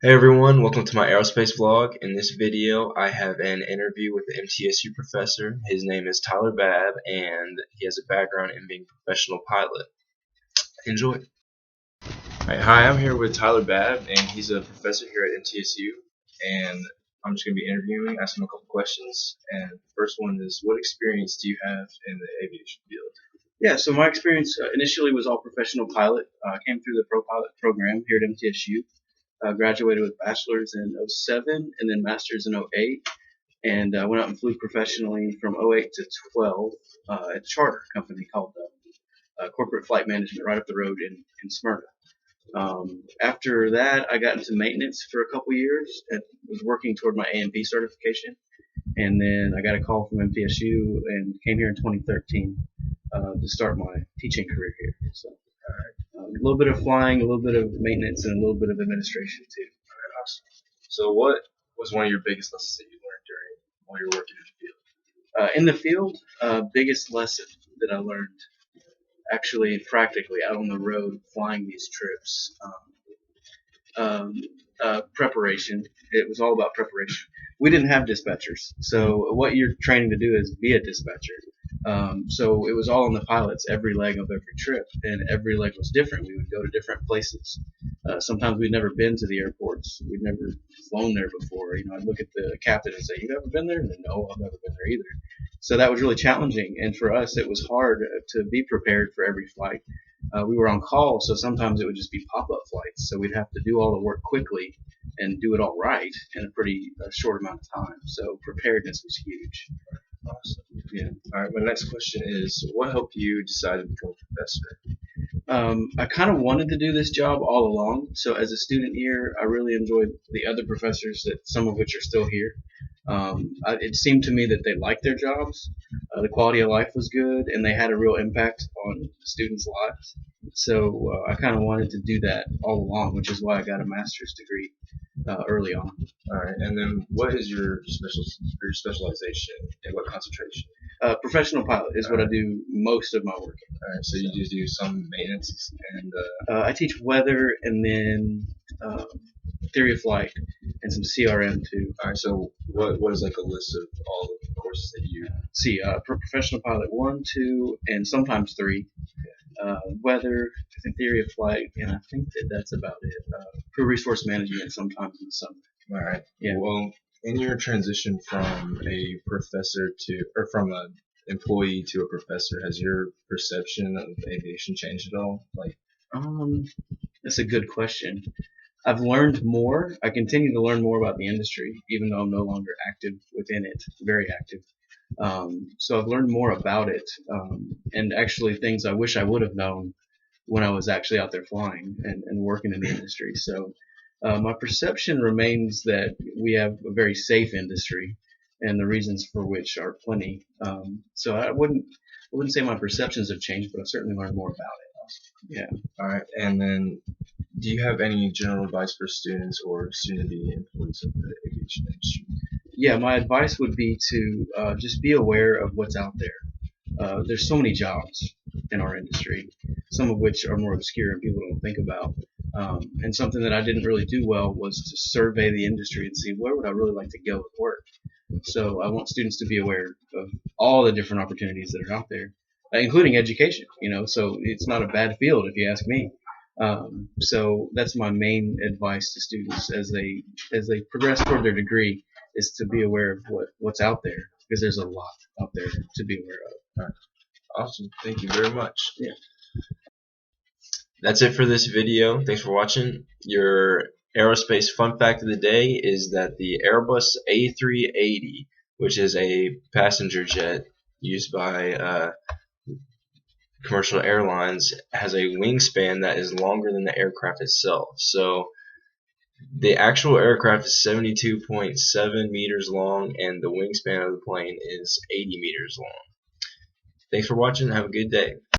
Hey everyone, welcome to my aerospace vlog. In this video, I have an interview with the MTSU professor. His name is Tyler Babb, and he has a background in being a professional pilot. Enjoy. Alright, hi, I'm here with Tyler Babb, and he's a professor here at MTSU. And I'm just going to be interviewing, asking him a couple questions. And the first one is, what experience do you have in the aviation field? Yeah, so my experience initially was all professional pilot. I came through the pro pilot program here at MTSU. Graduated with bachelor's in '07 and then master's in '08, and went out and flew professionally from '08 to 12 at a charter company called Corporate Flight Management right up the road in Smyrna. After that, I got into maintenance for a couple years and was working toward my A&P certification. And then I got a call from MTSU and came here in 2013 to start my teaching career here. So a little bit of flying, a little bit of maintenance, and a little bit of administration too. Awesome. So what was one of your biggest lessons that you learned while you were working In the field, biggest lesson that I learned actually practically out on the road flying these trips. Preparation. It was all about preparation. We didn't have dispatchers, so what you're training to do is be a dispatcher. So it was all on the pilots every leg of every trip, and every leg was different. We would go to different places. Sometimes we'd never been to the airports. We'd never flown there before. I'd look at the captain and say, "You've ever been there?" And then, "No, I've never been there either." So that was really challenging, and for us, it was hard to be prepared for every flight. We were on call, so sometimes it would just be pop-up flights. So we'd have to do all the work quickly and do it all right in a pretty short amount of time. So preparedness was huge. Awesome. Yeah. All right. My next question is, what helped you decide to become a professor? I kind of wanted to do this job all along. So as a student here, I really enjoyed the other professors, that some of which are still here. It seemed to me that they liked their jobs. The quality of life was good, and they had a real impact on students' lives. So I kind of wanted to do that all along, which is why I got a master's degree early on. All right. And then, what is your specialization and what concentration? Professional pilot is what I do most of my work in. All right. So you just do some maintenance and. I teach weather and then theory of flight and some CRM too. All right. So what is like a list of all the courses that you see? Professional pilot 1, 2, and sometimes 3. Weather and theory of flight, and I think that's about it. Crew resource management sometimes in the summer. All right. Yeah. Well, in your transition from a professor to, or from an employee to a professor, has your perception of aviation changed at all? That's a good question. I've learned more. I continue to learn more about the industry, even though I'm no longer active within it, very active. So I've learned more about it, and actually things I wish I would have known when I was actually out there flying and working in the industry. So my perception remains that we have a very safe industry, and the reasons for which are plenty. So I wouldn't say my perceptions have changed, but I've certainly learned more about it. Yeah. All right. And then, do you have any general advice for students or soon-to-be employees of the aviation industry? Yeah, my advice would be to just be aware of what's out there. There's so many jobs in our industry, some of which are more obscure and people don't think about. And something that I didn't really do well was to survey the industry and see where would I really like to go with work. So I want students to be aware of all the different opportunities that are out there, including education. So it's not a bad field if you ask me. So that's my main advice to students as they progress toward their degree, is to be aware of what's out there, because there's a lot out there to be aware of. All right. Awesome. Thank you very much. Yeah. That's it for this video. Thanks for watching. Your aerospace fun fact of the day is that the Airbus A380, which is a passenger jet used by commercial airlines, has a wingspan that is longer than the aircraft itself. So the actual aircraft is 72.7 meters long, and the wingspan of the plane is 80 meters long. Thanks for watching. Have a good day.